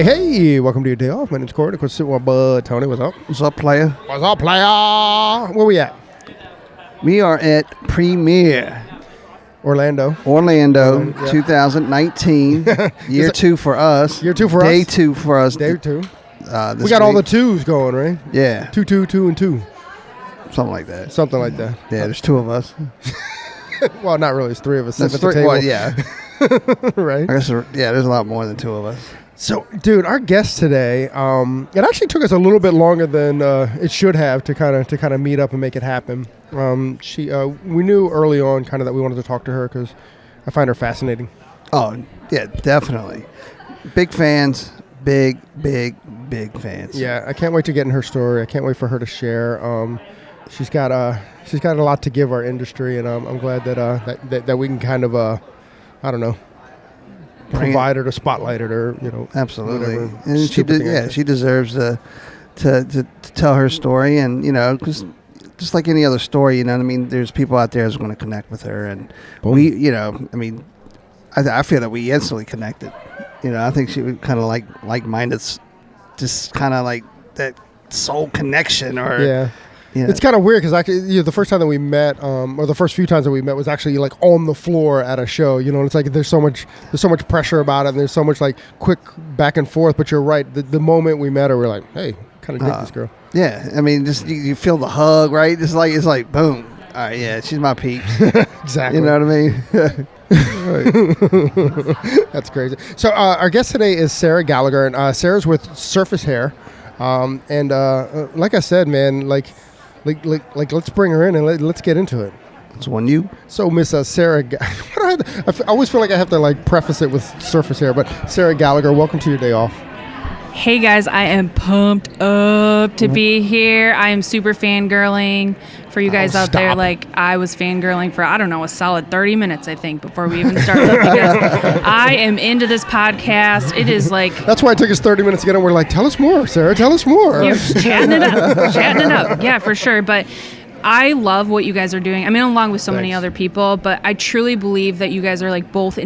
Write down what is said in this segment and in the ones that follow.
Hey, welcome to your day off. My name's Corey. Of course, sitting with Bud. Tony, what's up? What's up, player? What's up, player? Where we at? We are at Premiere Orlando, yeah. 2019. Year 2 for us. Year 2 for Day us. 2 for us. Day 2. We got all the 2s going, right? Yeah. 2, 2, 2, and 2. Something like that. Something like that. Yeah, there's 2 of us. Well, not really. It's 3 of us sitting at the 3. table. Well, yeah. Right? I guess, there's a lot more than 2 of us. So, dude, our guest today, it actually took us a little bit longer than it should have to kind of meet up and make it happen. We knew early on kind of that we wanted to talk to her because I find her fascinating. Oh, yeah, definitely. Big fans. Big fans. Yeah, I can't wait to get in her story. I can't wait for her to share. She's got a lot to give our industry, and I'm glad that we can kind of I don't know, provide her to spotlight it or Absolutely. whatever. And she deserves to tell her story, and because just like any other story, I mean, there's people out there who's going to connect with her, and we, I mean, I feel that we instantly connected. I think she was kind of like-minded, just kind of like that soul connection, or yeah. It's kind of weird because actually, the first time that we met, or the first few times that we met, was actually like on the floor at a show. And it's like there's so much pressure about it, and there's so much like quick back and forth. But you're right. The moment we met her, we're like, hey, kind of dig this girl. Yeah, I mean, just you feel the hug, right? It's like boom. All right, yeah, she's my peeps. Exactly. You know what I mean? That's crazy. So our guest today is Sara Gallagher, and Sara's with Surface Hair, and like I said, man, like let's bring her in and let's get into it. It's on you. So Miss Sara, I always feel like I have to like preface it with Surface Hair, but Sara Gallagher, welcome to your day off. Hey guys, I am pumped up to be here. I am super fangirling for you guys out there. Like I was fangirling for, I don't know, a solid 30 minutes, I think, before we even started. Because I am into this podcast. It is like... That's why it took us 30 minutes to get on. We're like, tell us more, Sara, tell us more. You're chatting it up. Yeah, for sure. But I love what you guys are doing. I mean, along with so many other people, but I truly believe that you guys are like both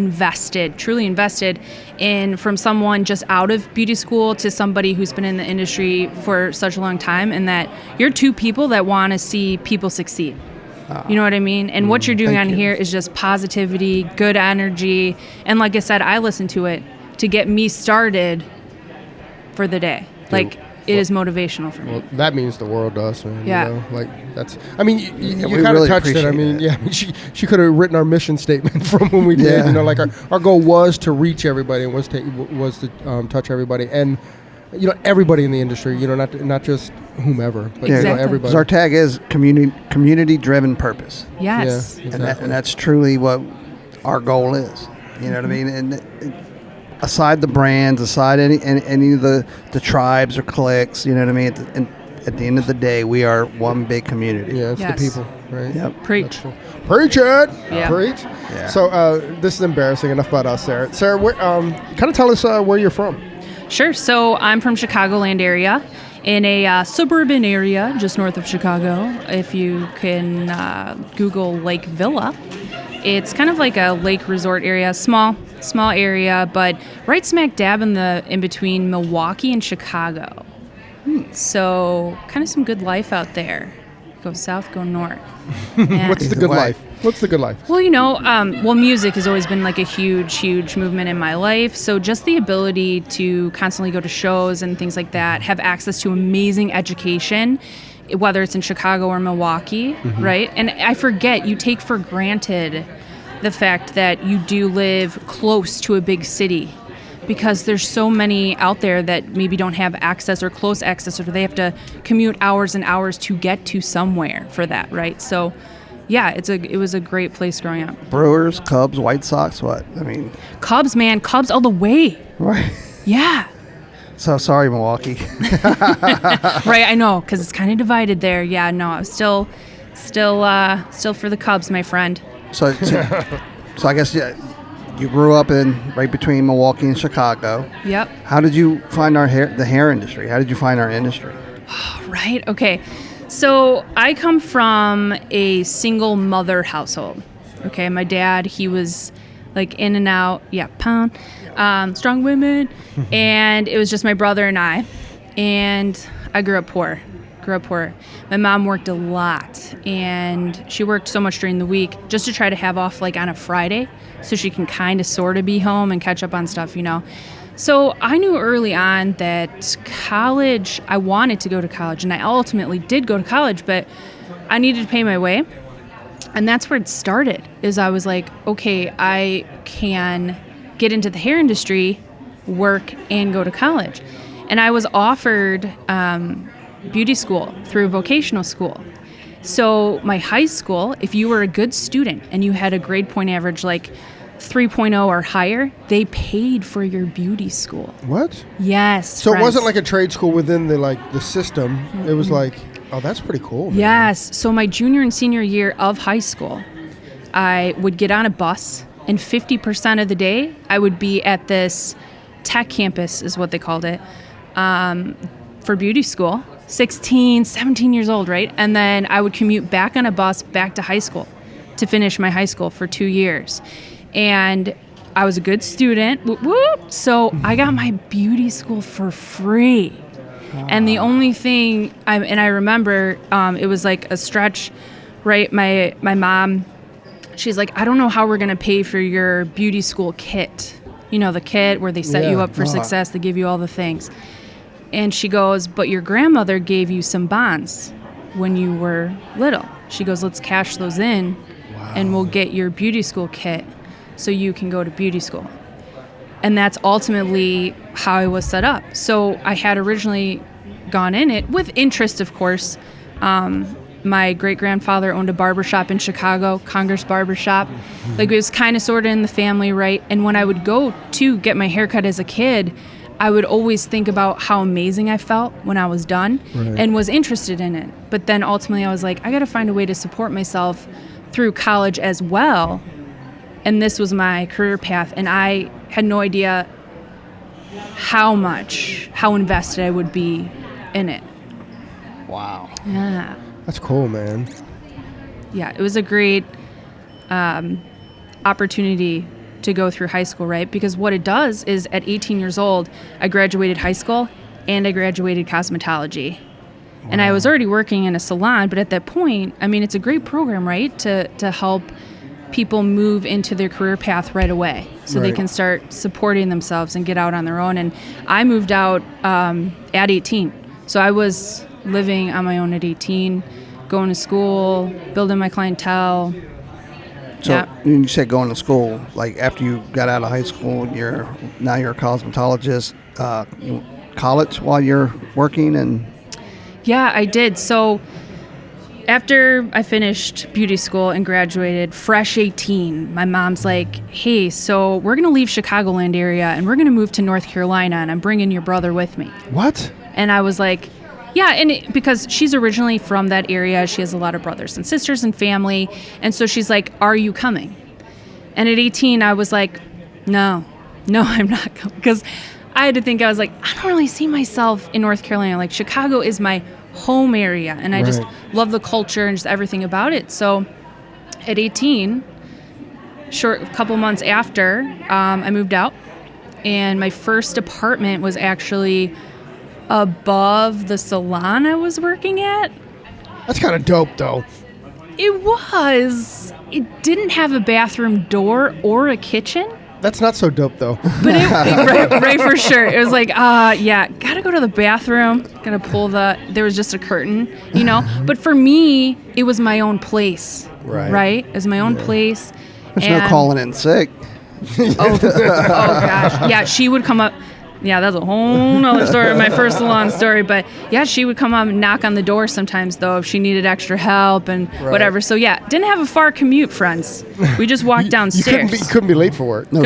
truly invested in, from someone just out of beauty school to somebody who's been in the industry for such a long time, and that you're 2 people that want to see people succeed. You know what I mean? And what you're doing on here is just positivity, good energy. And like I said, I listen to it to get me started for the day. Like, it is motivational for me. Well, that means the world to us, man. Yeah. Like that's. I mean, you kind of really touched it. I mean, she could have written our mission statement from when we did. Yeah. Like our goal was to reach everybody and was to touch everybody, and everybody in the industry. Not just whomever, but Exactly. everybody. Because our tag is community driven purpose. Yes. Yeah, exactly. And that's truly what our goal is. You know what I mean? And aside the brands, aside any of the tribes or cliques, you know what I mean? At the end of the day, we are one big community. Yeah, it's Yes. the people, right? Yep. Preach. Preach it! Yeah. Preach! Yeah. So this is embarrassing. Enough about us, Sara. Sara, kind of tell us where you're from. Sure. So I'm from Chicagoland area, in a suburban area just north of Chicago. If you can Google Lake Villa, it's kind of like a lake resort area, small area, but right smack dab in between Milwaukee and Chicago. So kind of some good life out there. Go south, go north. Yeah. What's the good life? What's the good life? Well, music has always been like a huge movement in my life. So just the ability to constantly go to shows and things like that, have access to amazing education, whether it's in Chicago or Milwaukee, right? And I forget, you take for granted the fact that you do live close to a big city, because there's so many out there that maybe don't have access or close access, or they have to commute hours and hours to get to somewhere for that, right? So yeah, it was a great place growing up. Brewers, Cubs, White Sox, what? I mean... Cubs, man. Cubs all the way. Right. Yeah. So sorry, Milwaukee. Right, I know, because it's kind of divided there. Yeah, no, I was still for the Cubs, my friend. So I guess you grew up right between Milwaukee and Chicago. Yep. How did you find the hair industry? How did you find our industry? Right, okay. So I come from a single mother household. Okay, my dad, he was like in and out, pound. strong women. And it was just my brother and I. And I grew up poor. My mom worked a lot, and she worked so much during the week just to try to have off like on a Friday so she can kind of sort of be home and catch up on stuff, So I knew early on that college, I wanted to go to college, and I ultimately did go to college, but I needed to pay my way. And that's where it started, is I was like, okay, I can get into the hair industry, work, and go to college. And I was offered beauty school through vocational school. So my high school, if you were a good student and you had a grade point average like 3.0 or higher, they paid for your beauty school. What? Yes. So it wasn't like a trade school within the system. It was like, oh, that's pretty cool. Man. Yes. So my junior and senior year of high school, I would get on a bus, and 50% of the day I would be at this tech campus, is what they called it, for beauty school. 16, 17 years old, right? And then I would commute back on a bus back to high school to finish my high school for 2 years. And I was a good student, whoop, whoop. So I got my beauty school for free. Wow. And the only thing, I remember it was like a stretch, right? My mom, she's like, I don't know how we're going to pay for your beauty school kit. The kit where they set you up for success, they give you all the things. And she goes, but your grandmother gave you some bonds when you were little. She goes, let's cash those in, and we'll get your beauty school kit so you can go to beauty school. And that's ultimately how I was set up. So I had originally gone in it with interest, of course. My great-grandfather owned a barbershop in Chicago, Congress Barbershop. Like, it was kind of sort of in the family, right? And when I would go to get my haircut as a kid, I would always think about how amazing I felt when I was done, and was interested in it. But then ultimately I was like, I got to find a way to support myself through college as well. And this was my career path. And I had no idea how invested I would be in it. Wow. Yeah. That's cool, man. Yeah, it was a great opportunity to go through high school, right? Because what it does is at 18 years old, I graduated high school and I graduated cosmetology. Wow. And I was already working in a salon, but at that point, it's a great program, right? To help people move into their career path right away so they can start supporting themselves and get out on their own. And I moved out at 18. So I was living on my own at 18, going to school, building my clientele. So you said going to school, like after you got out of high school, you're a cosmetologist, college while you're working and... Yeah, I did. So after I finished beauty school and graduated, fresh 18, my mom's like, hey, so we're going to leave Chicagoland area and we're going to move to North Carolina, and I'm bringing your brother with me. What? And I was like, yeah, because she's originally from that area. She has a lot of brothers and sisters and family. And so she's like, are you coming? And at 18, I was like, no, I'm not coming. Because I had to think, I was like, I don't really see myself in North Carolina. Like, Chicago is my home area, and I just love the culture and just everything about it. So at 18, a couple months after, I moved out. And my first apartment was actually above the salon I was working at. That's kind of dope, though. It was. It didn't have a bathroom door or a kitchen. That's not so dope, though. But right for sure. It was like, gotta go to the bathroom. Gotta pull there was just a curtain, But for me, it was my own place. Right? It was my own place. There's no calling in sick. Oh gosh. Yeah, she would come up. Yeah, that's a whole nother story, my first salon story. But yeah, she would come up and knock on the door sometimes, though, if she needed extra help and whatever. So yeah, didn't have a far commute, friends. We just walked downstairs. You couldn't be late for work. No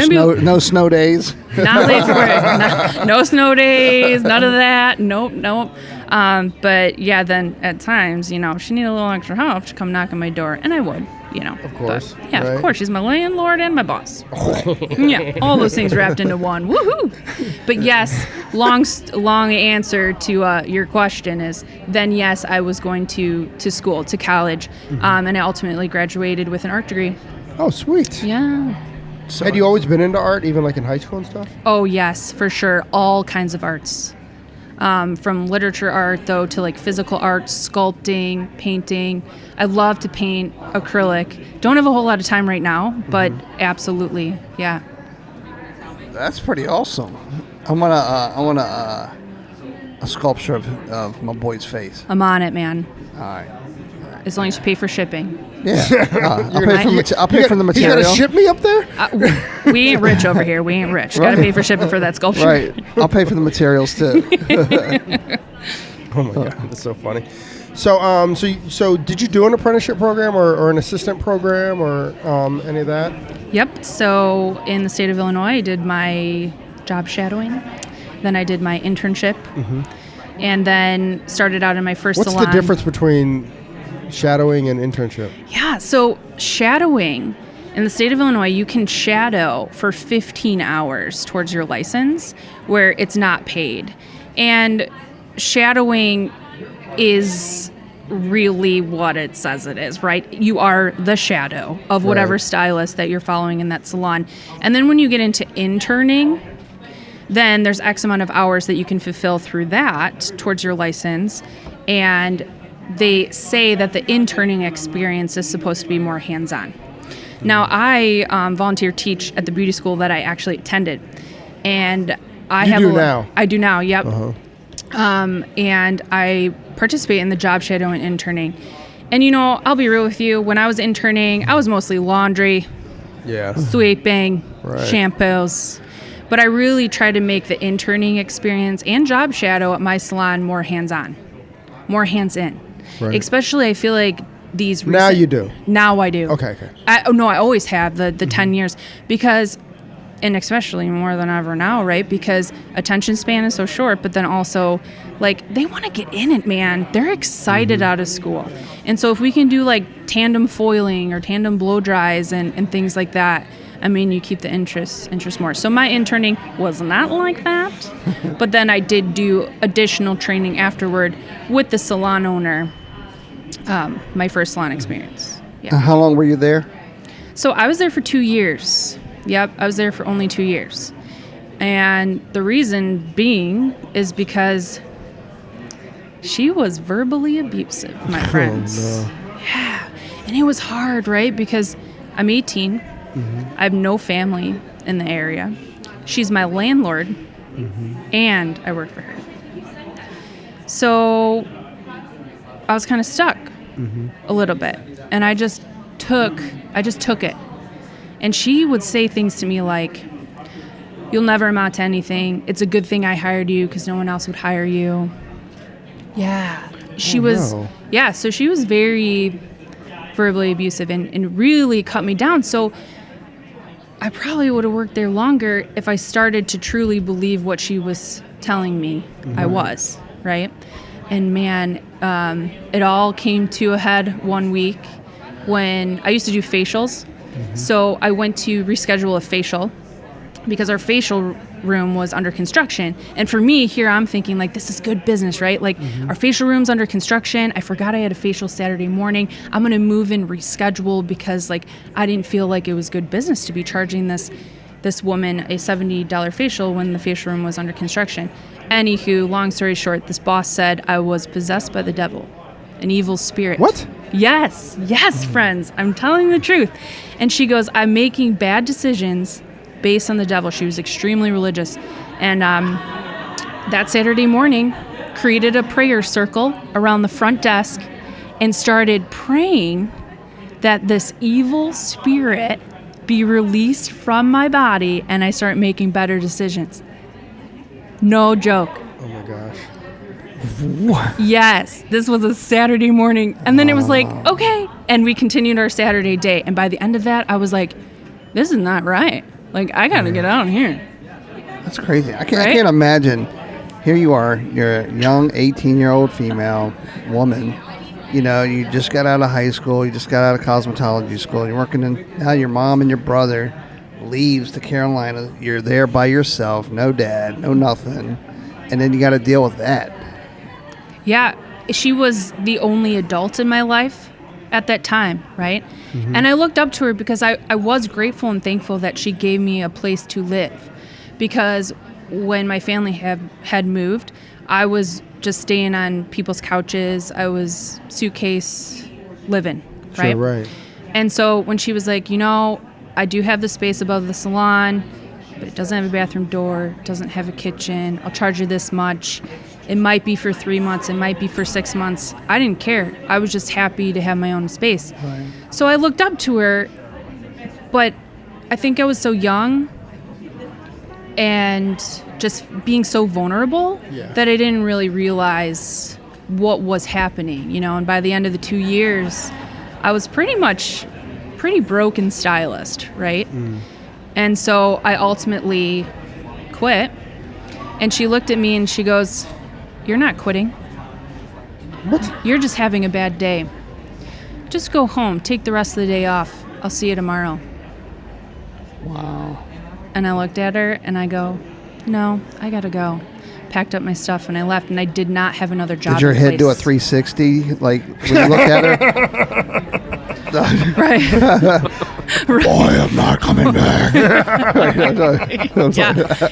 snow days. Not late for work. No snow days. None of that. Nope. But yeah, then at times, she needed a little extra help to come knock on my door, and I would. Of course. But, yeah, of course. She's my landlord and my boss. Yeah, all those things wrapped into one. Woohoo! But yes, long answer to your question is then yes, I was going to school, to college, and I ultimately graduated with an art degree. Oh, sweet. Yeah. So Had you always been into art, even like in high school and stuff? Oh, yes, for sure. All kinds of arts. From literature art, though, to like physical art, sculpting, painting. I love to paint acrylic. Don't have a whole lot of time right now, but absolutely, yeah. That's pretty awesome. I want a sculpture of my boy's face. I'm on it, man. All right. As long as you pay for shipping. Yeah. I'll pay for the You material. gotta ship me up there? We ain't rich over here. We ain't rich. Got to Right. pay for shipping for that sculpture. Right. I'll pay for the materials too. Oh my god, that's so funny. So, so did you do an apprenticeship program or an assistant program or any of that? Yep. So in the state of Illinois, I did my job shadowing. Then I did my internship. And then started out in my first What's salon. the difference between shadowing and internship? Yeah. So shadowing in the state of Illinois, you can shadow for 15 hours towards your license where it's not paid. And shadowing is really what it says it is, right? You are the shadow of whatever Right. stylist that you're following in that salon. And then when you get into interning, then there's X amount of hours that you can fulfill through that towards your license. And they say that the interning experience is supposed to be more hands-on. Now, I volunteer teach at the beauty school that I actually attended. And I You have do now? I do now, yep. And I participate in the job shadow and interning. And I'll be real with you, when I was interning, I was mostly laundry, Yeah. sweeping, Right. shampoos. But I really try to make the interning experience and job shadow at my salon more hands-on, more hands-in. Right. Especially, I feel like these Now you do. Now I do. Okay. I always have the 10 years because, and especially more than ever now, right? Because attention span is so short, but then also, like, they want to get in it, man. They're excited out of school. And so if we can do, like, tandem foiling or tandem blow dries and things like that, I mean, you keep the interest more. So my interning was not like that, but then I did do additional training afterward with the salon owner, my first salon experience. Yeah. How long were you there? So I was there for 2 years. Yep, I was there for only 2 years. And the reason being is because she was verbally abusive, my friends. no. Yeah. And it was hard, right? Because I'm 18. I have no family in the area. She's my landlord, and I work for her. So I was kind of stuck a little bit, and I just took it. And she would say things to me like, "You'll never amount to anything. It's a good thing I hired you because no one else would hire you." Yeah, she was. no. Yeah, so she was very verbally abusive and really cut me down. So I probably would have worked there longer if I started to truly believe what she was telling me I was, right? And man, it all came to a head one week when I used to do facials. So I went to reschedule a facial because our facial room was under construction. And for me, here I'm thinking, like, this is good business, right? Like, our facial room's under construction. I forgot I had a facial Saturday morning. I'm going to move and reschedule because, like, I didn't feel like it was good business to be charging this woman a $70 facial when the facial room was under construction. Anywho, long story short, this boss said I was possessed by the devil, an evil spirit. What? Yes, friends. I'm telling the truth. And she goes, I'm making bad decisions based on the devil. She was extremely religious. And that Saturday morning, created a prayer circle around the front desk and started praying that this evil spirit be released from my body and I start making better decisions. No joke. Oh my gosh. Yes, this was a Saturday morning. And then it was like, okay. And we continued our Saturday day. And by the end of that, I was like, this is not right. Like, I got to get out of here. That's crazy. I Right? can't imagine. Here you are. You're a young 18-year-old female woman. You know, you just got out of high school. You just got out of cosmetology school. You're working in. Now your mom and your brother leaves to Carolina. You're there by yourself. No dad. No nothing. And then you got to deal with that. Yeah, she was the only adult in my life. at that time, right? And I looked up to her because I was grateful and thankful that she gave me a place to live. Because when my family had moved, I was just staying on people's couches. I was suitcase living, right? Sure, right. And so when she was like, I do have the space above the salon, but it doesn't have a bathroom door, it doesn't have a kitchen. I'll charge you this much. It might be for 3 months, it might be for 6 months. I didn't care. I was just happy to have my own space. Right. So I looked up to her, but I think I was so young and just being so vulnerable that I didn't really realize what was happening, and by the end of the 2 years, I was pretty broken stylist, right? And so I ultimately quit, and she looked at me and she goes, "You're not quitting. What? You're just having a bad day. Just go home, take the rest of the day off. I'll see you tomorrow." Wow. And I looked at her and I go, "No, I gotta go." Packed up my stuff and I left, and I did not have another job. Did your in head place. do a 360 like when you looked at her? Right. Boy, I'm not coming back.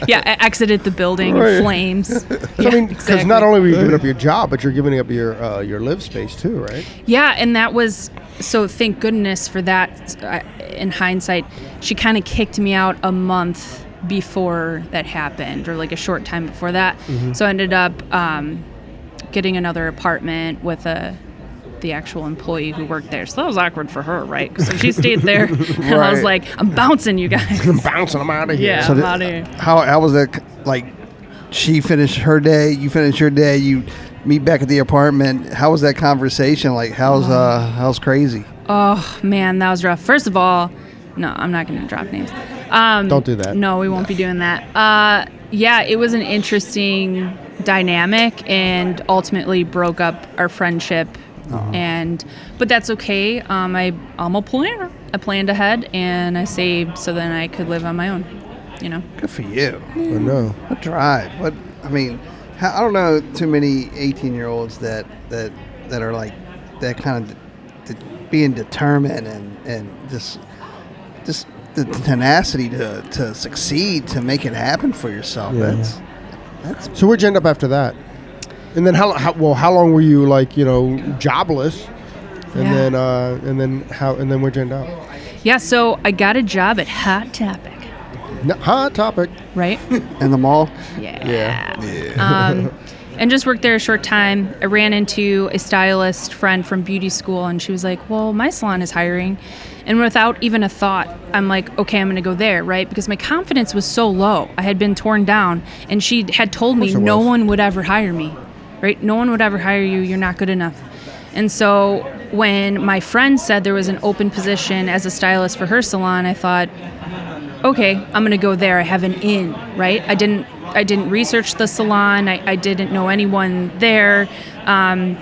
Yeah. I exited the building in flames. So, I mean, because not only were you giving up your job, but you're giving up your live space too, right? Yeah, and that was, so thank goodness for that. In hindsight, she kind of kicked me out a month before that happened, or like a short time before that. So I ended up getting another apartment with the actual employee who worked there. So that was awkward for her, right? So she stayed there, and I was like, "I'm bouncing, you guys." I'm bouncing. I'm out of here. Yeah, So I'm out of here. how was that? Like, she finished her day, you finished your day, you meet back at the apartment. How was that conversation? Like, how's crazy? Oh man, that was rough. First of all, no, I'm not going to drop names. Don't do that. No, we won't be doing that. Yeah, it was an interesting dynamic, and ultimately broke up our friendship. But that's okay. I'm a planner. I planned ahead and I saved so then I could live on my own. Good for you. I know. What drive? I don't know too many 18-year-olds that are like that kind of being determined and just the tenacity to succeed, to make it happen for yourself. Yeah. That's So where'd you end up after that? And then how long were you jobless? And then where'd you end up? Yeah, so I got a job at Hot Topic, No, hot topic. right? in the mall. Yeah. And just worked there a short time. I ran into a stylist friend from beauty school, and she was like, "Well, my salon is hiring." And without even a thought, I'm like, okay, I'm going to go there, right? Because my confidence was so low. I had been torn down, and she had told me no one would ever hire me, right? No one would ever hire you. You're not good enough. And so when my friend said there was an open position as a stylist for her salon, I thought, okay, I'm going to go there. I have an in, right? I didn't research the salon. I didn't know anyone there. And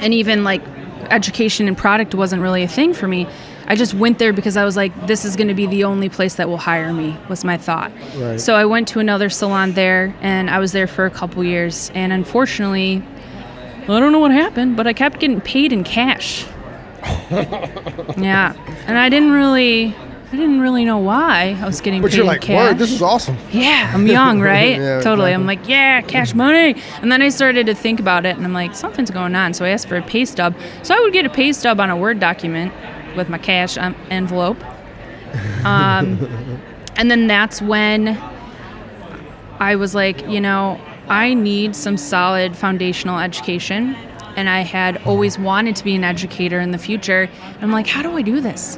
even like education and product wasn't really a thing for me. I just went there because I was like, this is going to be the only place that will hire me, was my thought. Right. So I went to another salon there, and I was there for a couple years. And unfortunately, I don't know what happened, but I kept getting paid in cash. Yeah. And I didn't really know why I was getting But paid you're in like, cash. word, this is awesome. Yeah, I'm young, right? Yeah, Totally. exactly. I'm like, yeah, cash money. And then I started to think about it, and I'm like, something's going on. So I asked for a pay stub. So I would get a pay stub on a Word document with my cash envelope. And then that's when I was like, I need some solid foundational education. And I had always wanted to be an educator in the future. And I'm like, how do I do this?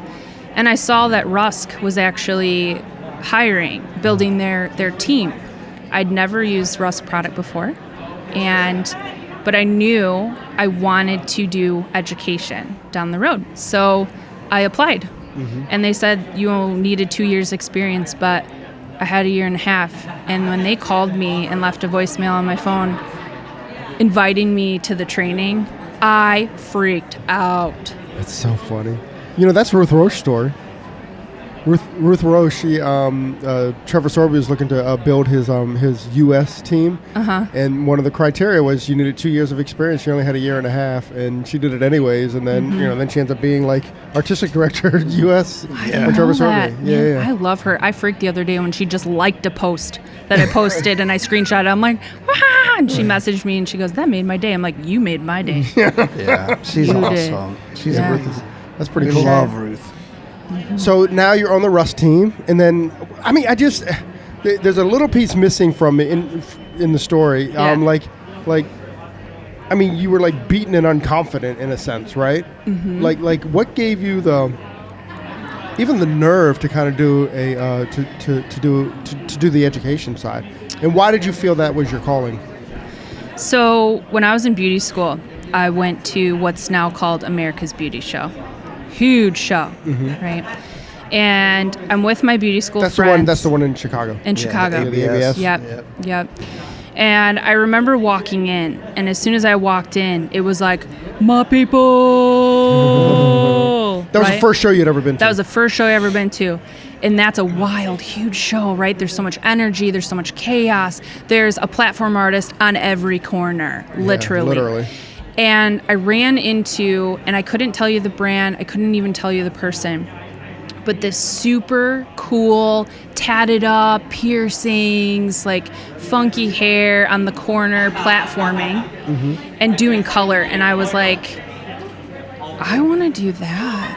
And I saw that Rusk was actually hiring, building their team. I'd never used Rusk product before, but I knew I wanted to do education down the road. So I applied, and they said you needed 2 years experience, but I had a year and a half. And when they called me and left a voicemail on my phone inviting me to the training, I freaked out. That's so funny. That's Ruth Roche's story. Ruth Rose, she Trevor Sorby was looking to build his U.S. team, and one of the criteria was you needed 2 years of experience. She only had a year and a half, and she did it anyways. And then then she ends up being like artistic director U.S. for Trevor Sorby. Yeah. I love her. I freaked the other day when she just liked a post that I posted, and I screenshot it. I'm like, ah! And she messaged me, and she goes, "That made my day." I'm like, "You made my day." Yeah, she's You awesome. did. She's Yeah. That's pretty we cool. love Ruth. So now you're on the Rust team, and then there's a little piece missing from it in the story. Yeah. You were like beaten and unconfident in a sense, right? Mm-hmm. Like what gave you the nerve to kind of do to do the education side, and why did you feel that was your calling? So when I was in beauty school, I went to what's now called America's Beauty Show. Huge show, right? And I'm with my beauty school friends. That's the one in Chicago. In Chicago. The ABS. Yep. And I remember walking in, and as soon as I walked in, it was like, my people. That was the first show you'd ever been to. That was the first show I ever been to. And that's a wild, huge show, right? There's so much energy. There's so much chaos. There's a platform artist on every corner, literally. And I ran into, and I couldn't tell you the brand. I couldn't even tell you the person. But this super cool, tatted up, piercings, like funky hair on the corner, platforming and doing color. And I was like, I want to do that.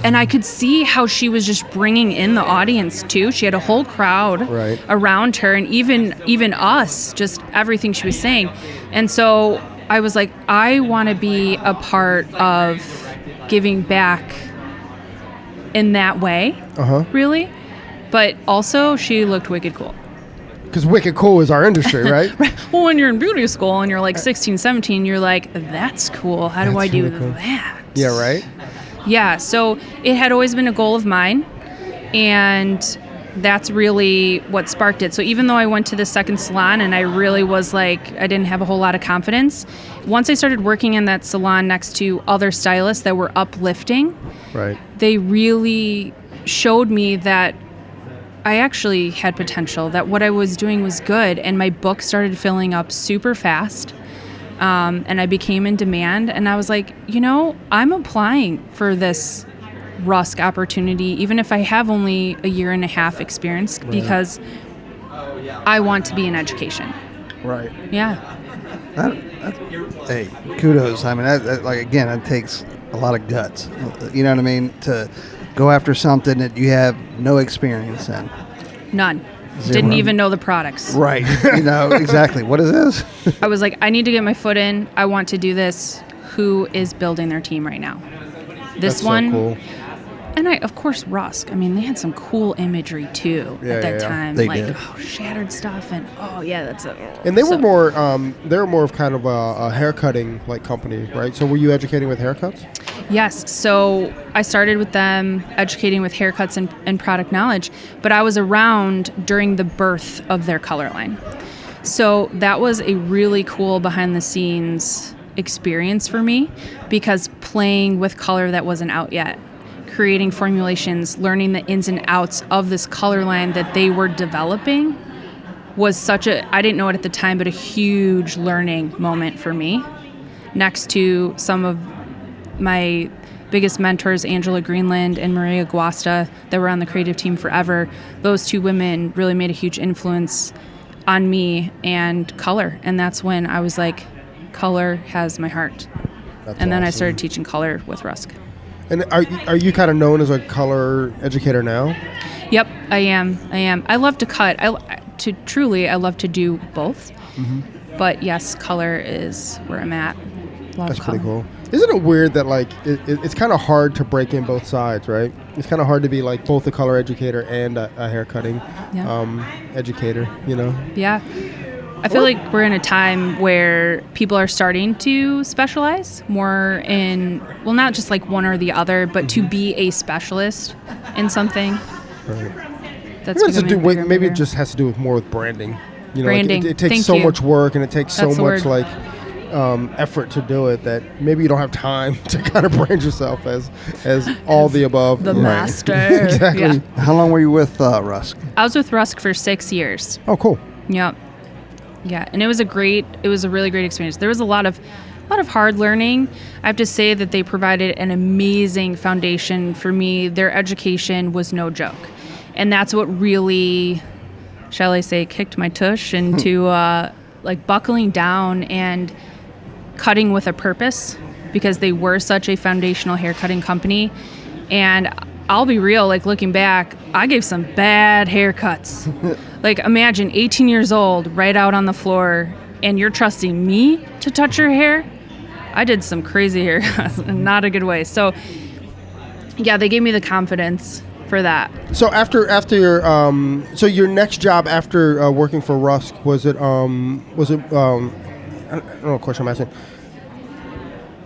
And I could see how she was just bringing in the audience too. She had a whole crowd around her, and even us, just everything she was saying. And so I was like, I want to be a part of giving back in that way, really. But also, she looked wicked cool. Because wicked cool is our industry, right? Well, when you're in beauty school and you're like 16, 17, you're like, that's cool. How do I do that? Yeah, right? Yeah, so it had always been a goal of mine, and that's really what sparked it. So even though I went to the second salon and I really was like, I didn't have a whole lot of confidence, once I started working in that salon next to other stylists that were uplifting, they really showed me that I actually had potential, that what I was doing was good, and my book started filling up super fast. And I became in demand, and I was like, I'm applying for this Rusk opportunity, even if I have only a year and a half experience, because I want to be in education. Right. Yeah. Hey, kudos. I mean, that takes a lot of guts. You know what I mean? To go after something that you have no experience in. None. Zero. Didn't even know the products. Right. Exactly. What is this? I was like, I need to get my foot in. I want to do this. Who is building their team right now? This That's one. So cool. And of course, Rusk. I mean, they had some cool imagery too at that time. They did. Shattered stuff, and that's it. And they were more of kind of a haircutting like company, right? So were you educating with haircuts? Yes. So I started with them educating with haircuts and product knowledge, but I was around during the birth of their color line. So that was a really cool behind the scenes experience for me, because playing with color that wasn't out yet, creating formulations, learning the ins and outs of this color line that they were developing was I didn't know it at the time, but a huge learning moment for me. Next to some of my biggest mentors, Angela Greenland and Maria Guasta, that were on the creative team forever. Those two women really made a huge influence on me and color. And that's when I was like, color has my heart. Then I started teaching color with Rusk. And are you kind of known as a color educator now? Yep, I am. I love to cut. I love to do both. Mm-hmm. But yes, color is where I'm at. That's pretty cool. Isn't it weird that it's kind of hard to break in both sides, right? It's kind of hard to be like both a color educator and a haircutting educator, Yeah. I feel like we're in a time where people are starting to specialize more in, well, not just like one or the other, but to be a specialist in something. Right. That's maybe it just has to do with more with branding. Branding. It takes so much work, and it takes That's so much effort to do it that maybe you don't have time to kind of brand yourself as all the above. The master. Exactly. Yeah. How long were you with Rusk? I was with Rusk for 6 years. Oh, cool. Yep. Yeah, and it was a really great experience. There was a lot of hard learning. I have to say that they provided an amazing foundation for me. Their education was no joke. And that's what really, shall I say, kicked my tush into like buckling down and cutting with a purpose, because they were such a foundational haircutting company. And I'll be real, like looking back, I gave some bad haircuts. Like imagine 18 years old, right out on the floor, and you're trusting me to touch your hair? I did some crazy haircuts, not a good way. So yeah, they gave me the confidence for that. So after your so your next job after working for Rusk, was it I don't know what question I'm asking.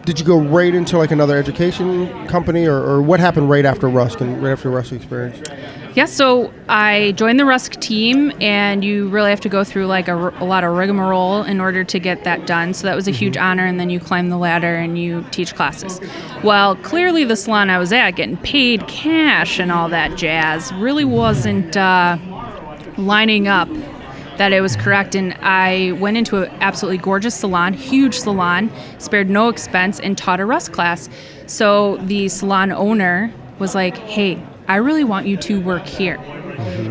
Did you go right into like another education company, or what happened right after Rusk and right after your Rusk experience? Yeah, so I joined the Rusk team, and you really have to go through like a lot of rigmarole in order to get that done. So that was a huge honor, and then you climb the ladder and you teach classes. Well, clearly the salon I was at, getting paid cash and all that jazz, really wasn't lining up that it was correct. And I went into an absolutely gorgeous salon, huge salon, spared no expense, and taught a Rusk class. So the salon owner was like, hey, I really want you to work here.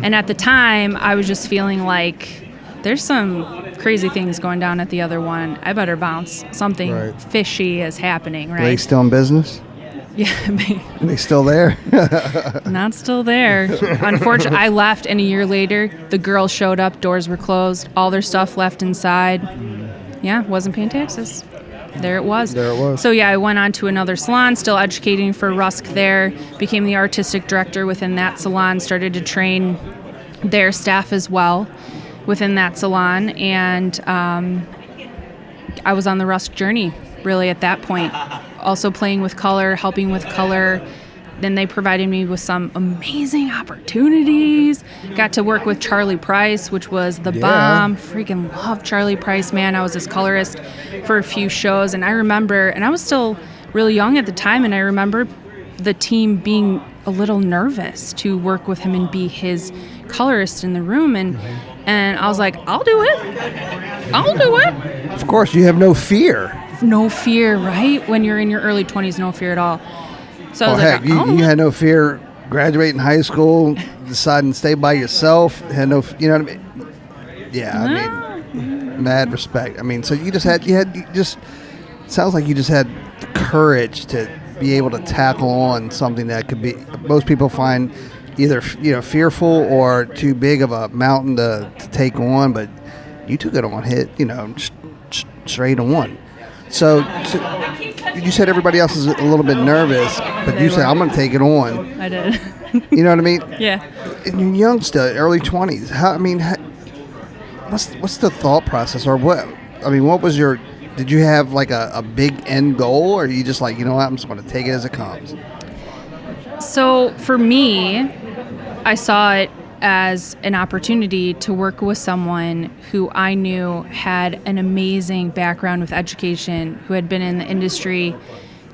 And at the time, I was just feeling like there's some crazy things going down at the other one. I better bounce. Something fishy is happening, right? Are they still in business? Yeah. Are they still there? Not still there. Unfortunately, I left, and a year later, the girls showed up, doors were closed, all their stuff left inside. Yeah, wasn't paying taxes. There it was. So yeah, I went on to another salon, still educating for Rusk there, became the artistic director within that salon, started to train their staff as well within that salon, and I was on the Rusk journey really at that point. Also playing with color, helping with color. Then they provided me with some amazing opportunities. Got to work with Charlie Price, which was the bomb. Freaking love Charlie Price, man. I was his colorist for a few shows. And I remember, and I was still really young at the time, and I remember the team being a little nervous to work with him and be his colorist in the room. And I was like, I'll do it. Of course, you have no fear. No fear, right? When you're in your early 20s, no fear at all. So I was heck, like, you had no fear graduating high school, deciding to stay by yourself. Had no, you know what I mean? Yeah, I mean, mad respect. I mean, so you just sounds like you just had the courage to be able to tackle on something that could be, most people find either, fearful or too big of a mountain to take on, but you took it on, straight on. So you said everybody else is a little bit nervous, but you said, I'm going to take it on. I did. You know what I mean? Yeah. And you're young still, early 20s. What's the thought process, or what? I mean, what was did you have like a big end goal, or are you just like, you know what, I'm just going to take it as it comes? So for me, I saw it as an opportunity to work with someone who I knew had an amazing background with education, who had been in the industry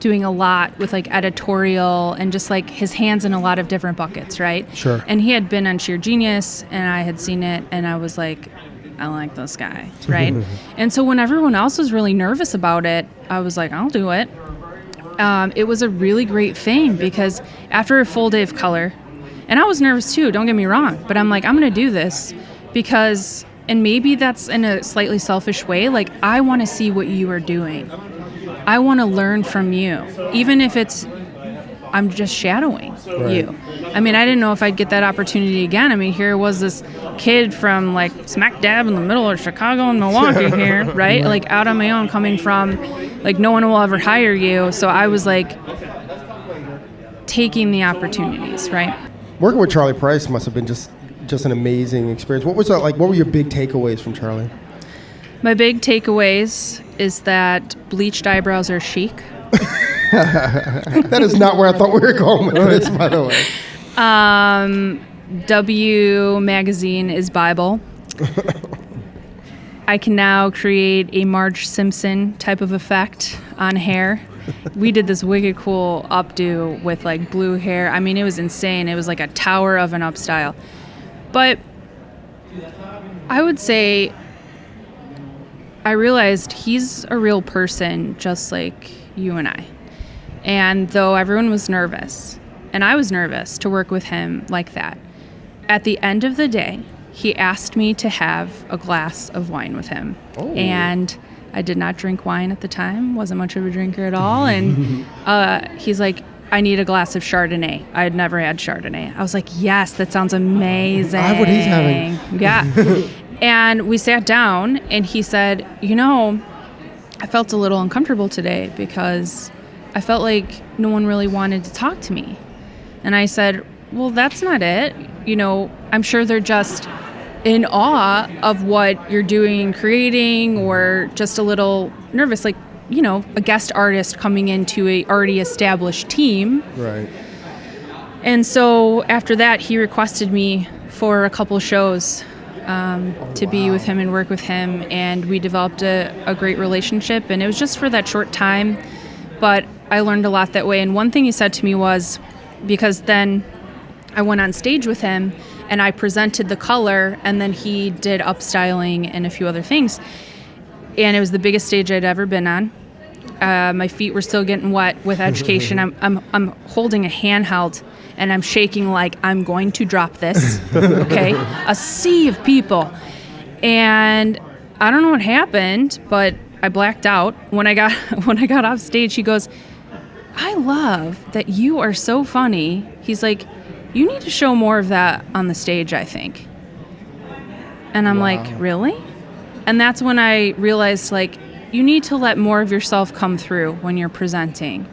doing a lot with like editorial and just like his hands in a lot of different buckets, right? Sure. And he had been on Sheer Genius, and I had seen it, and I was like, I like this guy, right? And so when everyone else was really nervous about it, I was like, I'll do it. It was a really great thing, because after a full day of color, and I was nervous too, don't get me wrong, but I'm like, I'm going to do this because, and maybe that's in a slightly selfish way, like I want to see what you are doing. I want to learn from you, even if I'm just shadowing you. I mean, I didn't know if I'd get that opportunity again. I mean, here was this kid from like smack dab in the middle of Chicago and Milwaukee here, right? Like out on my own, coming from like no one will ever hire you. So I was like taking the opportunities, right? Working with Charlie Price must have been just an amazing experience. What was that like? What were your big takeaways from Charlie? My big takeaways is that bleached eyebrows are chic. That is not where I thought we were going with this, by the way. W magazine is Bible. I can now create a Marge Simpson type of effect on hair. We did this wicked cool updo with like blue hair. I mean, it was insane. It was like a tower of an up style. But I would say I realized he's a real person just like you and I. And though everyone was nervous, and I was nervous to work with him like that, at the end of the day, he asked me to have a glass of wine with him. Oh. And I did not drink wine at the time, wasn't much of a drinker at all. And he's like, I need a glass of Chardonnay. I had never had Chardonnay. I was like, yes, that sounds amazing. I have what he's having. Yeah. And we sat down and he said, you know, I felt a little uncomfortable today because I felt like no one really wanted to talk to me. And I said, well, that's not it. You know, I'm sure they're just in awe of what you're doing, creating, or just a little nervous, like, you know, a guest artist coming into a already established team. Right. And so after that, he requested me for a couple shows to be with him and work with him. And we developed a great relationship. And it was just for that short time. But I learned a lot that way. And one thing he said to me was, because then I went on stage with him and I presented the color, and then he did upstyling and a few other things. And it was the biggest stage I'd ever been on. My feet were still getting wet with education. I'm holding a handheld and I'm shaking like I'm going to drop this. Okay, a sea of people, and I don't know what happened, but I blacked out when I got off stage. He goes, I love that you are so funny. He's like, you need to show more of that on the stage, I think. And I'm like, really? And that's when I realized, like, you need to let more of yourself come through when you're presenting.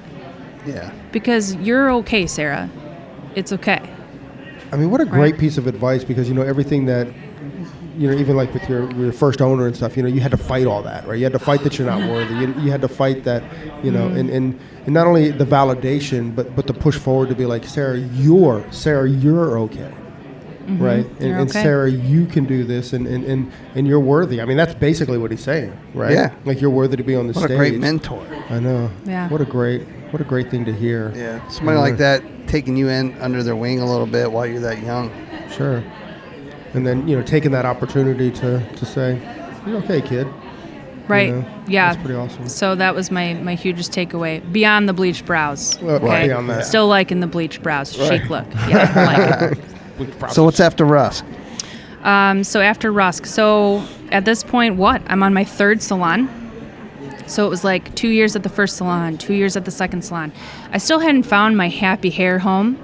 Yeah. Because you're okay, Sarah. It's okay. I mean, what a great piece of advice, because, you know, everything that, you know, even like with your first owner and stuff, you know, you had to fight all that, right? You had to fight that you're not worthy. You had to fight that, you know, and not only the validation, but the push forward to be like, Sarah, you're okay. Mm-hmm. Right? And okay. Sarah, you can do this, and you're worthy. I mean, that's basically what he's saying, right? Yeah. Like, you're worthy to be on the stage. What a great mentor. I know. Yeah. What a great thing to hear. Yeah. Somebody like that taking you in under their wing a little bit while you're that young. Sure. And then, you know, taking that opportunity to say, you're okay, kid. Right. You know, yeah. That's pretty awesome. So that was my hugest takeaway. Beyond the bleached brows. Okay. Right. Beyond that. Still liking the bleached brows. Right. Chic look. Yeah. I like it. So what's after Rusk? So after Rusk. So at this point, I'm on my third salon. So it was like 2 years at the first salon, 2 years at the second salon. I still hadn't found my happy hair home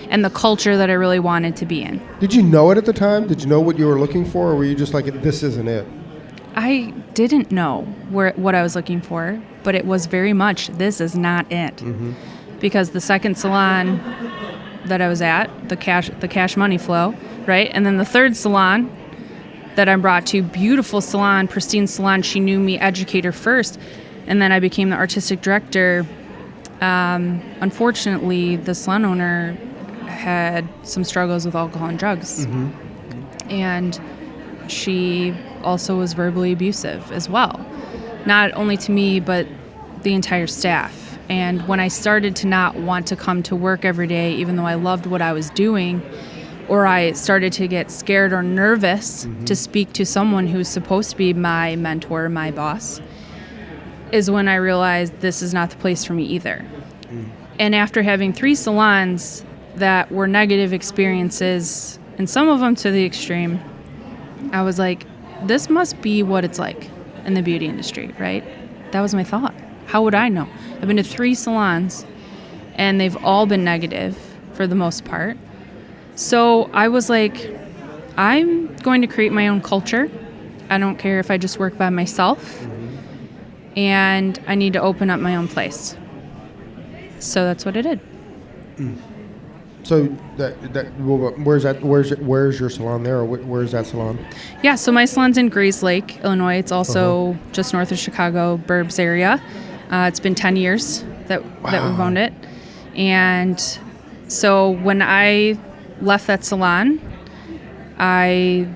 and the culture that I really wanted to be in. Did you know it at the time? Did you know what you were looking for, or were you just like, this isn't it? I didn't know what I was looking for, but it was very much, this is not it. Because the second salon that I was at, the cash money flow, right? And then the third salon that I'm brought to, beautiful salon, pristine salon. She knew me, educator first, and then I became the artistic director. Unfortunately, the salon owner had some struggles with alcohol and drugs, and she also was verbally abusive as well, not only to me but the entire staff. And when I started to not want to come to work every day, even though I loved what I was doing, or I started to get scared or nervous to speak to someone who's supposed to be my mentor, my boss, is when I realized this is not the place for me either. And after having 3 salons that were negative experiences, and some of them to the extreme, I was like, this must be what it's like in the beauty industry, right? That was my thought. How would I know? I've been to 3 salons, and they've all been negative for the most part. So I was like, I'm going to create my own culture. I don't care if I just work by myself. And I need to open up my own place. So that's what I did. So where's your salon there, or where's that salon? Yeah, so my salon's in Grays Lake, Illinois. It's also just north of Chicago, Burbs area. It's been 10 years that we've owned it. And so when I left that salon, I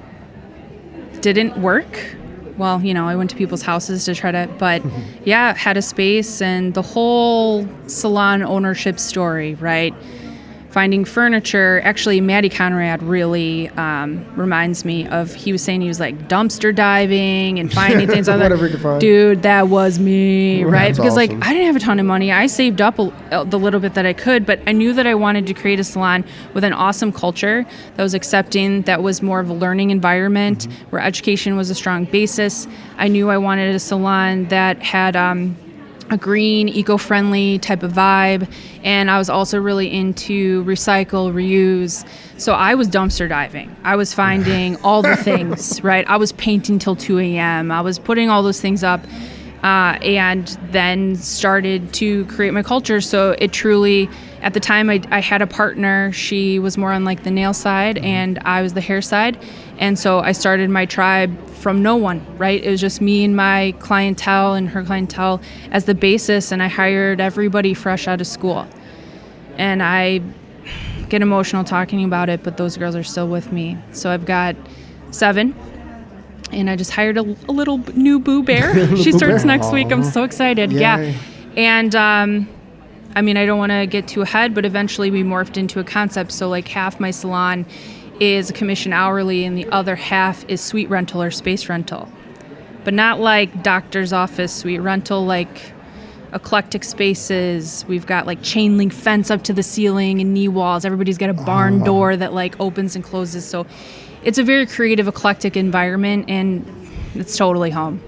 didn't work well, I went to people's houses to try to, but yeah, had a space, and the whole salon ownership story, right? Finding furniture. Actually, Maddie Conrad really reminds me of, he was saying he was like dumpster diving and finding things. Whatever you could find. Dude, that was me, right? That's Because awesome. I didn't have a ton of money. I saved up the little bit that I could, but I knew that I wanted to create a salon with an awesome culture that was accepting, that was more of a learning environment, where education was a strong basis. I knew I wanted a salon that had a green, eco-friendly type of vibe, and I was also really into recycle, reuse. So I was dumpster diving. I was finding all the things, right? I was painting till 2 a.m. I was putting all those things up, and then started to create my culture. So it truly, at the time, I had a partner. She was more on like the nail side, and I was the hair side. And so I started my tribe from no one, right? It was just me and my clientele and her clientele as the basis, and I hired everybody fresh out of school. And I get emotional talking about it, but those girls are still with me. So I've got 7, and I just hired a little new Boo Bear. She starts next week. I'm so excited. Yay. Yeah. And I don't want to get too ahead, but eventually we morphed into a concept. So like half my salon is a commission hourly, and the other half is suite rental or space rental. But not like doctor's office suite rental, like eclectic spaces. We've got like chain link fence up to the ceiling and knee walls. Everybody's got a barn door that like opens and closes. So it's a very creative, eclectic environment, and it's totally home.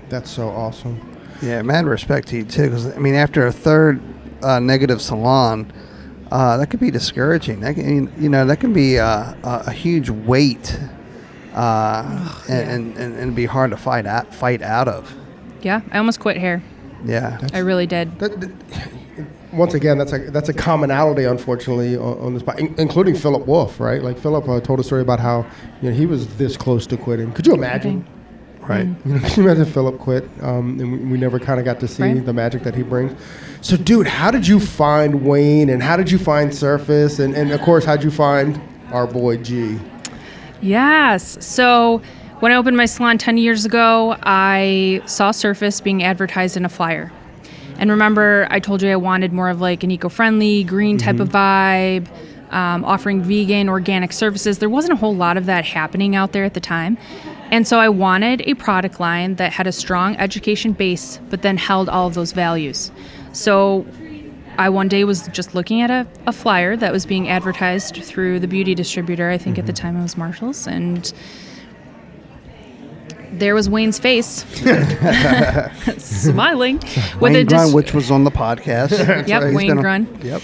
That's so awesome. Yeah, mad respect to you too, because after a third negative salon, that could be discouraging. That can be a huge weight, and be hard to fight out of. Yeah, I almost quit hair. Yeah, I really did. Once again, that's a commonality, unfortunately, on this, including Philip Wolf, right? Like Philip told a story about how he was this close to quitting. Could you imagine? Right. Can you imagine Philip quit, and we never kind of got to see the magic that he brings? So, dude, how did you find Wayne, and how did you find Surface, and of course, how'd you find our boy G? Yes. So when I opened my salon 10 years ago, I saw Surface being advertised in a flyer. And remember, I told you I wanted more of like an eco-friendly, green type of vibe, offering vegan, organic services. There wasn't a whole lot of that happening out there at the time. And so I wanted a product line that had a strong education base, but then held all of those values. So I one day was just looking at a flyer that was being advertised through the beauty distributor. I think at the time it was Marshall's. And there was Wayne's face, smiling. Wayne Grun, which was on the podcast. Yep, Wayne Grun. Yep.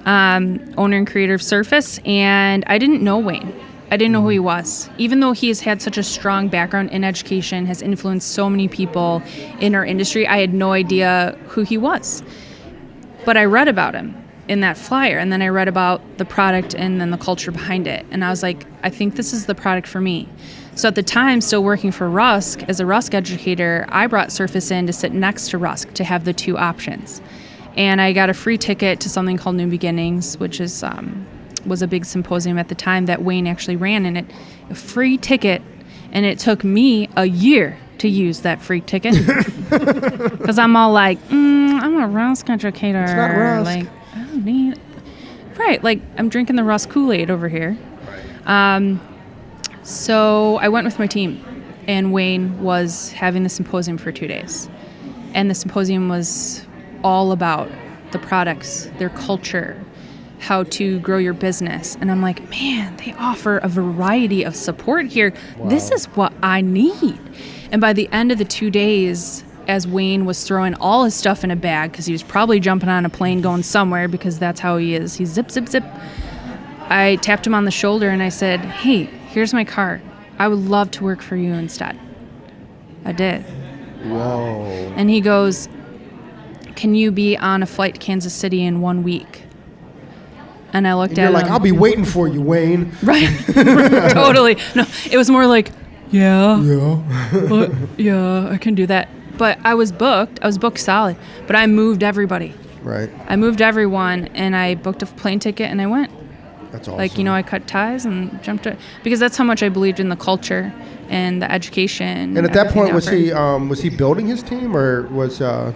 Owner and creator of Surface. And I didn't know Wayne. I didn't know who he was. Even though he has had such a strong background in education, has influenced so many people in our industry, I had no idea who he was. But I read about him in that flyer, and then I read about the product and then the culture behind it. And I was like, I think this is the product for me. So at the time, still working for Rusk, as a Rusk educator, I brought Surface in to sit next to Rusk to have the two options. And I got a free ticket to something called New Beginnings, which is was a big symposium at the time that Wayne actually ran in it. A free ticket, and it took me a year to use that free ticket. Because I'm all like, I'm a Rusk educator. It's not Rusk. Like, I don't need... Right, like, I'm drinking the Rusk Kool-Aid over here. So I went with my team, and Wayne was having the symposium for 2 days. And the symposium was all about the products, their culture, how to grow your business. And I'm like, man, they offer a variety of support here. Wow. This is what I need. And by the end of the 2 days, as Wayne was throwing all his stuff in a bag, because he was probably jumping on a plane going somewhere, because that's how he is. He's zip, zip, zip. I tapped him on the shoulder and I said, hey, here's my card. I would love to work for you instead. I did. Whoa. And he goes, can you be on a flight to Kansas City in 1 week? And I looked at him. You're like, I'll be waiting for you, Wayne. Right. Totally. No, it was more like, yeah. Yeah, I can do that. But I was booked. I was booked solid. But I moved everybody. Right. I moved everyone, and I booked a plane ticket, and I went. That's awesome. Like, I cut ties and jumped it. Because that's how much I believed in the culture. and the education. And at that point, everything was he building his team, or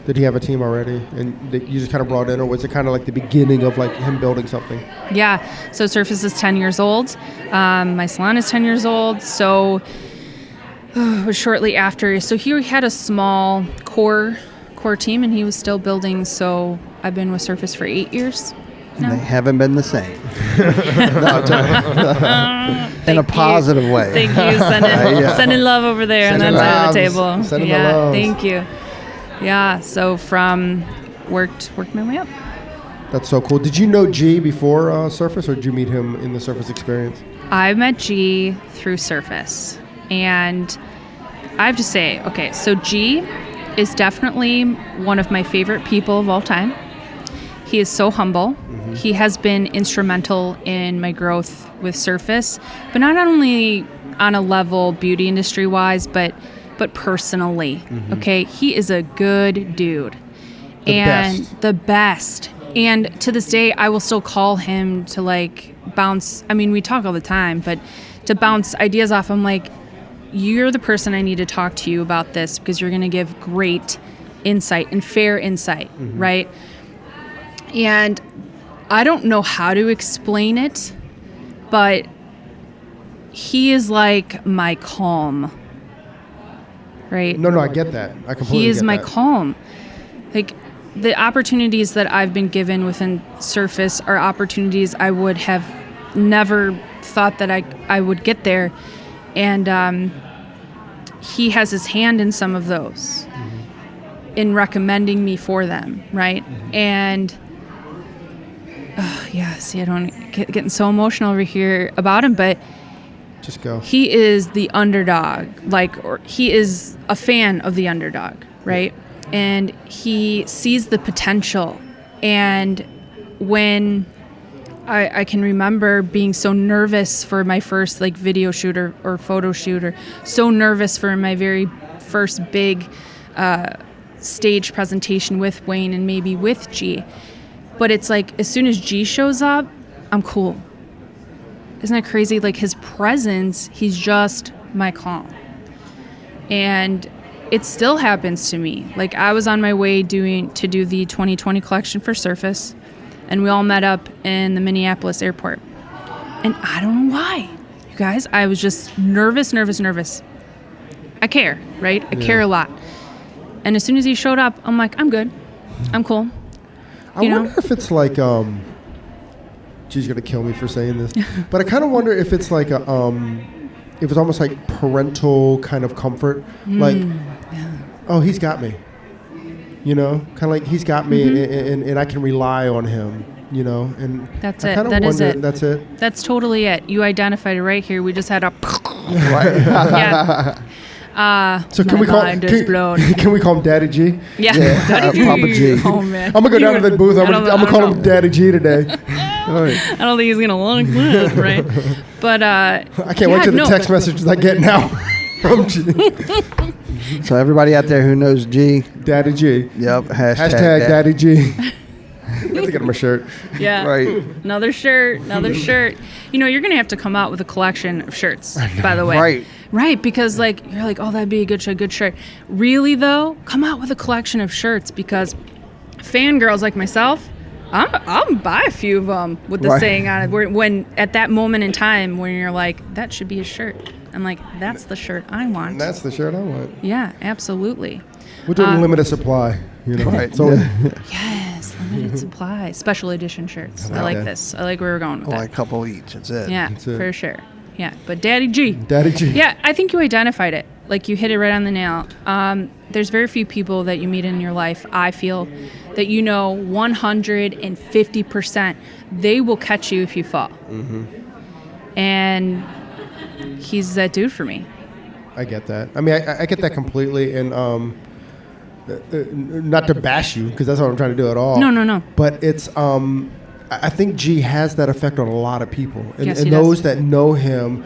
did he have a team already, and that you just kind of brought in, or was it kind of like the beginning of like him building something? Yeah. So Surface is 10 years old. My salon is 10 years old. So it was shortly after. So he had a small core team, and he was still building. So I've been with Surface for 8 years. No. They haven't been the same. In a positive way. Thank you. Sending love over there on that side of the table. Sending the loves. Thank you. Yeah, so worked my way up. That's so cool. Did you know G before Surface, or did you meet him in the Surface experience? I met G through Surface. And I have to say, okay, so G is definitely one of my favorite people of all time. He is so humble. Mm-hmm. He has been instrumental in my growth with Surface, but not only on a level beauty industry wise, but personally. Mm-hmm. Okay, he is a good dude. The best. And to this day, I will still call him to like bounce. I mean, we talk all the time, but to bounce ideas off him, like, you're the person I need to talk to you about this because you're going to give great insight and fair insight, mm-hmm. right? And I don't know how to explain it, but he is like my calm, right? No, I get that. I completely get that. He is my calm. Like, the opportunities that I've been given within Surface are opportunities I would have never thought that I would get there. And he has his hand in some of those, mm-hmm. in recommending me for them, right? Mm-hmm. And see, I don't getting so emotional over here about him, but just go. He is the underdog, or he is a fan of the underdog, right? Yeah. And he sees the potential. And when I can remember being so nervous for my first video shoot or photo shoot, or so nervous for my very first big stage presentation with Wayne and maybe with G. But it's like, as soon as G shows up, I'm cool. Isn't that crazy? Like, his presence, he's just my calm. And it still happens to me. Like, I was on my way to do the 2020 collection for Surface, and we all met up in the Minneapolis airport. And I don't know why, you guys. I was just nervous. I care, right? I care a lot. And as soon as he showed up, I'm like, I'm good. I'm cool. I wonder if it's like, she's going to kill me for saying this, but I kind of wonder if it's like if it's almost like parental kind of comfort. Oh, he's got me, kind of like he's got me, mm-hmm. and I can rely on him, and that's it. That is it. That's it. That's totally it. You identified it right here. We just had a right. Yeah. So can we call him Daddy G? Yeah. Daddy G. Papa G. Oh man. I'm gonna go down to the booth. I'm gonna call him Daddy G today. I don't think he's gonna like that, right? But I can't wait till the text messages I get now from G. So everybody out there who knows G, Daddy G. Yep. Hashtag Daddy G. I have to get him a shirt. Yeah. Right. Another shirt. You're going to have to come out with a collection of shirts, by the way. Right. Right, because you're like, oh, that'd be a good shirt. Really, though, come out with a collection of shirts, because fangirls like myself, I'll buy a few of them with the saying on it. When at that moment in time when you're like, that should be a shirt. I'm like, that's the shirt I want. That's the shirt I want. Yeah, absolutely. We're doing limited supply, Right. So yes, limited supply. Special edition shirts. I like this. I like where we're going with that. Like a couple each. That's it. Yeah, for sure. Yeah, but Daddy G. Yeah, I think you identified it. Like, you hit it right on the nail. There's very few people that you meet in your life, I feel, that 150% they will catch you if you fall. Mm-hmm. And he's that dude for me. I get that. I mean, I get that completely, and not to bash you, because that's what I'm trying to do at all. No. But it's I think G has that effect on a lot of people, and, yes, and those that know him,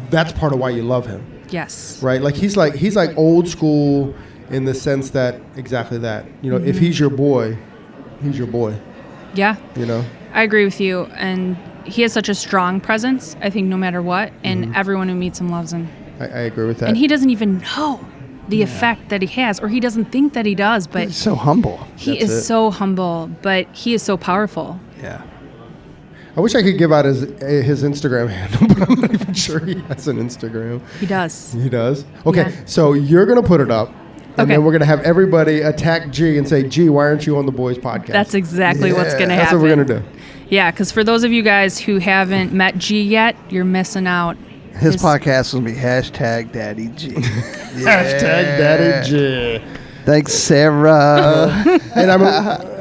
that's part of why you love him. Yes. Right. Like he's like old school in the sense that exactly that. Mm-hmm. If he's your boy, he's your boy. Yeah. I agree with you, and he has such a strong presence. I think no matter what, and everyone who meets him loves him. I agree with that. And he doesn't even know the effect that he has, or he doesn't think that he does, but He's so humble. he is so humble, but he is so powerful. Yeah. I wish I could give out his Instagram handle, but I'm not even sure he has an Instagram. He does. He does? Okay, Yeah. so you're going to put it up, and Okay. then we're going to have everybody attack G and say, G, why aren't you on the Boys podcast? That's exactly what's going to happen. That's what we're going to do. Yeah, because for those of you guys who haven't met G yet, you're missing out. His podcast will be hashtag Daddy G. Hashtag Daddy G. Thanks, Sarah. And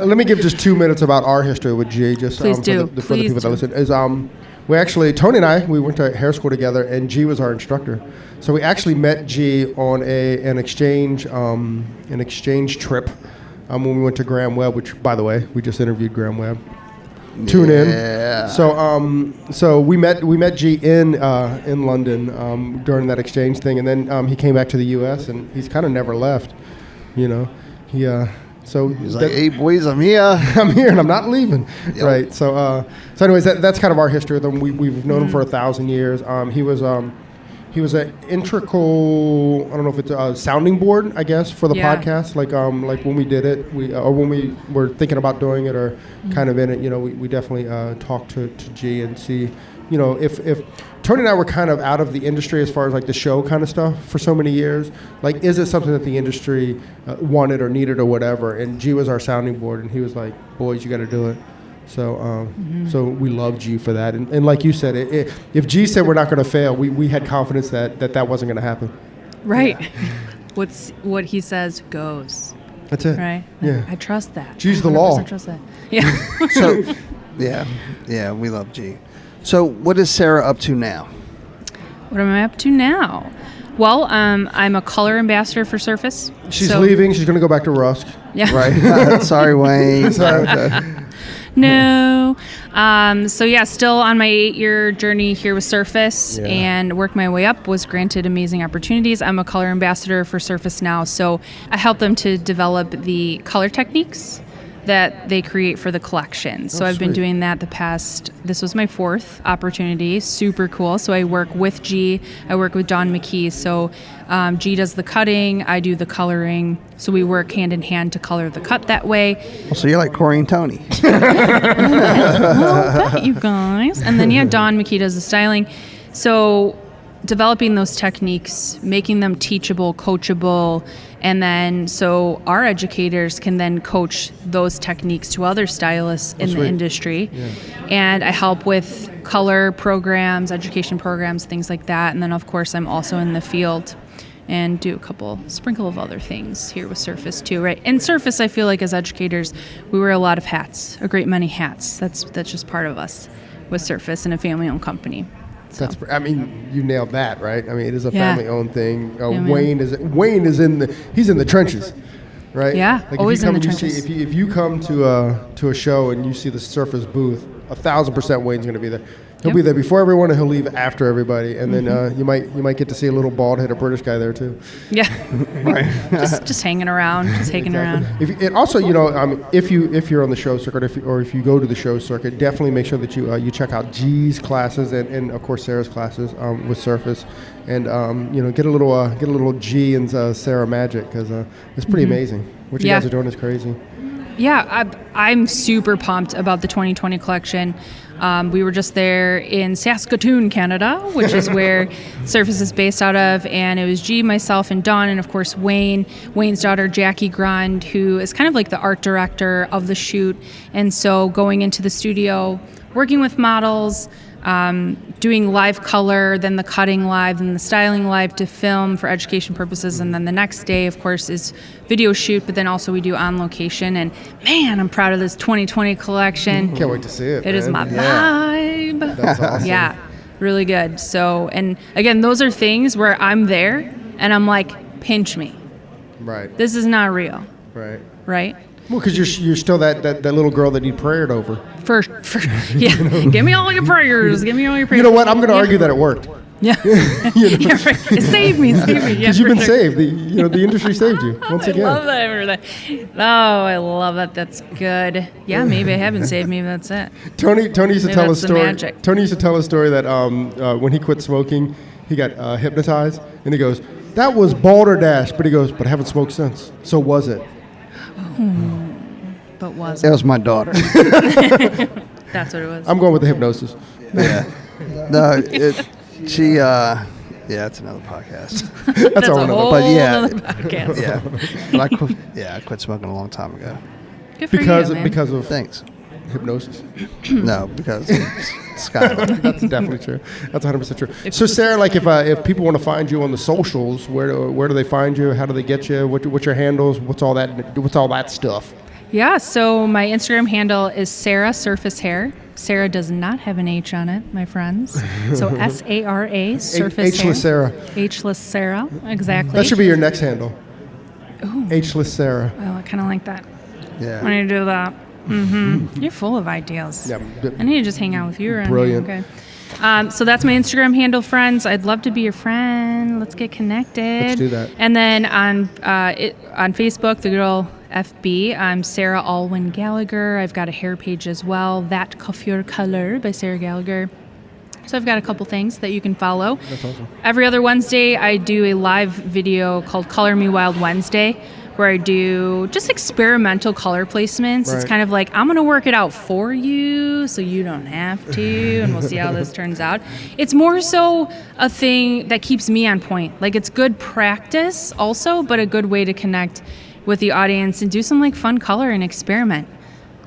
let me give just 2 minutes about our history with G, just Please do. for the Please people that do. listen. We actually, Tony and I, we went to hair school together, and G was our instructor. So we actually met G on an exchange trip when we went to Graham Webb, which, by the way, we just interviewed Graham Webb. Tune in. So we met G in London during that exchange thing, and then he came back to the U.S. and he's kind of never left. You know, so He's like, hey, boys, I'm here. I'm here and I'm not leaving. Yep. Right. So anyways, that's kind of our history with him. We've known him for 1,000 years. He was an integral, I don't know if it's a sounding board, I guess, for the podcast. Like when we did it, or when we were thinking about doing it, or kind of in it, you know, we definitely talked to G and see, you know, if Tony and I were kind of out of the industry as far as like the show kind of stuff for so many years, like, is it something that the industry wanted or needed or whatever? And G was our sounding board, and he was like, boys, you got to do it. So so we love G for that. And like you said, if G said we're not going to fail, we had confidence that wasn't going to happen. Right. Yeah. What he says goes. That's it. Right? Yeah. I trust that. G's the 100% law. trust that. Yeah. So, yeah, we love G. So, what is Sarah up to now? What am I up to now? Well, I'm a color ambassador for Surface. She's leaving. She's going to go back to Rusk. Yeah. Right. Sorry, Wayne. No. Still on my 8-year journey here with Surface and worked my way up, was granted amazing opportunities. I'm a color ambassador for Surface now, so I help them to develop the color techniques that they create for the collection. So I've been doing that this was my 4th opportunity. Super cool. So I work with G, I work with Don McKee. So G does the cutting, I do the coloring. So we work hand in hand to color the cut that way. So you're like Corey and Tony. Well, bet you guys. And then, Don McKee does the styling. So developing those techniques, making them teachable, coachable, and then so our educators can then coach those techniques to other stylists in the industry. Yeah. And I help with color programs, education programs, things like that. And then, of course, I'm also in the field and do a sprinkle of other things here with Surface too, right? And Surface, I feel like as educators, we wear a lot of hats, a great many hats. That's just part of us with Surface and a family-owned company. So. You nailed that, right? I mean, it is a family-owned thing. Wayne is in the trenches, right? Yeah, like always in the trenches. If you come to a show and you see the Surface booth, 1,000% Wayne's going to be there. He'll be there before everyone, and he'll leave after everybody. And then you might get to see a little bald-headed British guy there too. Yeah, right. just hanging around, around. And also, if you're on the show circuit, if you go to the show circuit, definitely make sure that you check out G's classes and of course Sarah's classes with Surface, and get a little G and Sarah magic, because it's pretty amazing. What you guys are doing is crazy. Yeah, I'm super pumped about the 2020 collection. We were just there in Saskatoon, Canada, which is where Surface is based out of, and it was G, myself, and Dawn, and of course Wayne's daughter Jackie Grund, who is kind of like the art director of the shoot. And so going into the studio, working with models, doing live color, then the cutting live, then the styling live to film for education purposes, and then the next day, of course, is video shoot, but then also we do on location. And man, I'm proud of this 2020 collection. Can't wait to see it. It is my vibe. That's awesome. Yeah, really good. So, and again, those are things where I'm there and I'm like, pinch me. Right. This is not real. Right. Right? Well, because you're still that little girl that you prayed over. For give me all your prayers. Give me all your prayers. You know what? I'm going to argue that it worked. Yeah. Yeah, right. Save me. Yeah, because you've been saved. The industry saved you once again. I love that. Oh, I love that. That's good. Yeah, maybe I haven't saved me, but that's it. Tony used to tell a story. Magic. Tony used to tell a story that when he quit smoking, hypnotized, and he goes, "That was balderdash," but he goes, "But I haven't smoked since. So was it?" But was That was my daughter. That's what it was. I'm going with the hypnosis. Yeah. No, it's another podcast. That's all a another- whole but yeah. other podcast. Yeah. But I quit smoking a long time ago. Good for Because you, man. because of Thanks. hypnosis. No, because of Skylar. That's definitely true. That's 100% true. So Sarah, like if people want to find you on the socials, where do they find you? How do they get you? What's your handles? What's all that stuff? Yeah, so my Instagram handle is Sara Surface Hair. Sarah does not have an H on it, my friends. So SARA Surface Hair. H-less Sarah. H-less Sarah, exactly. That should be your next handle. H-less Sarah. Oh, I kind of like that. Yeah. I need to do that. Mm-hmm. You're full of ideas. Yeah. I need to just hang out with you around Brilliant. here. Okay. So that's my Instagram handle, friends. I'd love to be your friend. Let's get connected. Let's do that. And then on Facebook, the good old FB, I'm Sara Alwyn Gallagher. I've got a hair page as well, That Coiffure Color by Sara Gallagher. So I've got a couple things that you can follow. That's awesome. Every other Wednesday, I do a live video called Color Me Wild Wednesday, where I do just experimental color placements. It's Right. kind of like, I'm going to work it out for you so you don't have to, and we'll see how this turns out. It's more so a thing that keeps me on point. Like, it's good practice also, but a good way to connect with the audience and do some like fun color and experiment,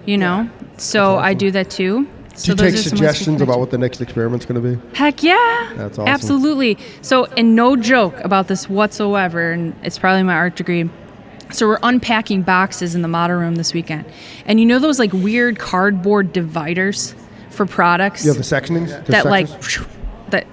you know? So I do that too. Do you take suggestions about what the next experiment's going to be? Heck yeah. That's awesome. Absolutely. So, and no joke about this whatsoever, and it's probably my art degree. So we're unpacking boxes in the model room this weekend. And you know those like weird cardboard dividers for products? You have the sectionings? The that like, sections? the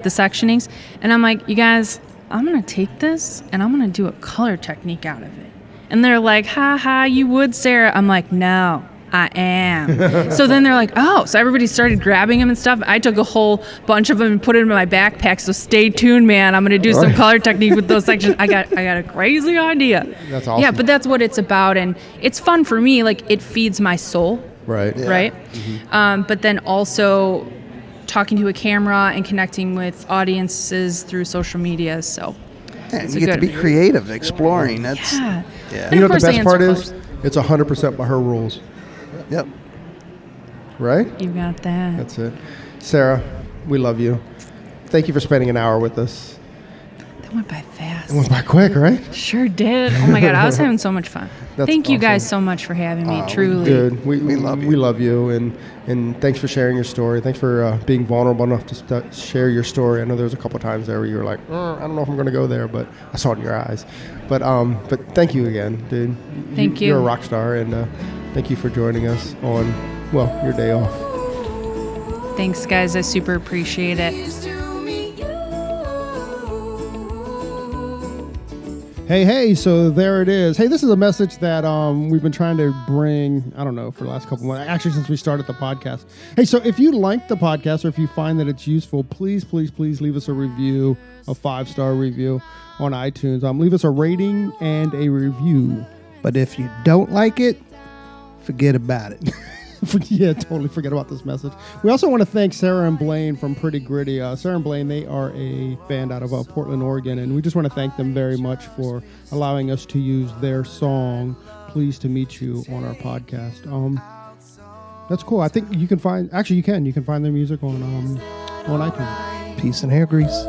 sectionings. And I'm like, you guys, I'm going to take this and I'm going to do a color technique out of it. And they're like, ha ha, you would, Sarah. I'm like, no, I am. So then they're like, oh, so everybody started grabbing them and stuff. I took a whole bunch of them and put it in my backpack. So stay tuned, man. I'm going to do some color technique with those sections. I got a crazy idea. That's awesome. Yeah, but that's what it's about. And it's fun for me. Like, it feeds my soul. Right. Yeah. Right. But then also talking to a camera and connecting with audiences through social media. So And it's you a get to good- be creative, exploring. That's yeah. yeah. You know Of what the course, best I part answer is? It's 100% by her rules. Yep. Right? You got that. That's it. Sarah, we love you. Thank you for spending an hour with us. That went by fast. It went by quick, right? Sure did. Oh my God, I was having so much fun. That's Thank you guys awesome. so much for having me. Truly. Good. We love you. We love you, and thanks for sharing your story. Thanks for being vulnerable enough to share your story. I know there was a couple times there where you were like, I don't know if I'm going to go there, but I saw it in your eyes. But thank you again, dude. Thank you. You're a rock star, and thank you for joining us on your day off. Thanks, guys. I super appreciate it. Hey, so there it is. Hey, this is a message that we've been trying to bring, I don't know, for the last couple months, actually since we started the podcast. Hey, so if you like the podcast or if you find that it's useful, please leave us a review, a 5-star review on iTunes. Leave us a rating and a review. But if you don't like it, forget about it. Yeah, totally forget about this message. We also want to thank Sarah and Blaine from Pretty Gritty. Sarah and Blaine, they are a band out of Portland, Oregon, and we just want to thank them very much for allowing us to use their song, Pleased to Meet You, on our podcast. That's cool. I think you can find, actually you can find their music on iTunes. Peace and hair grease.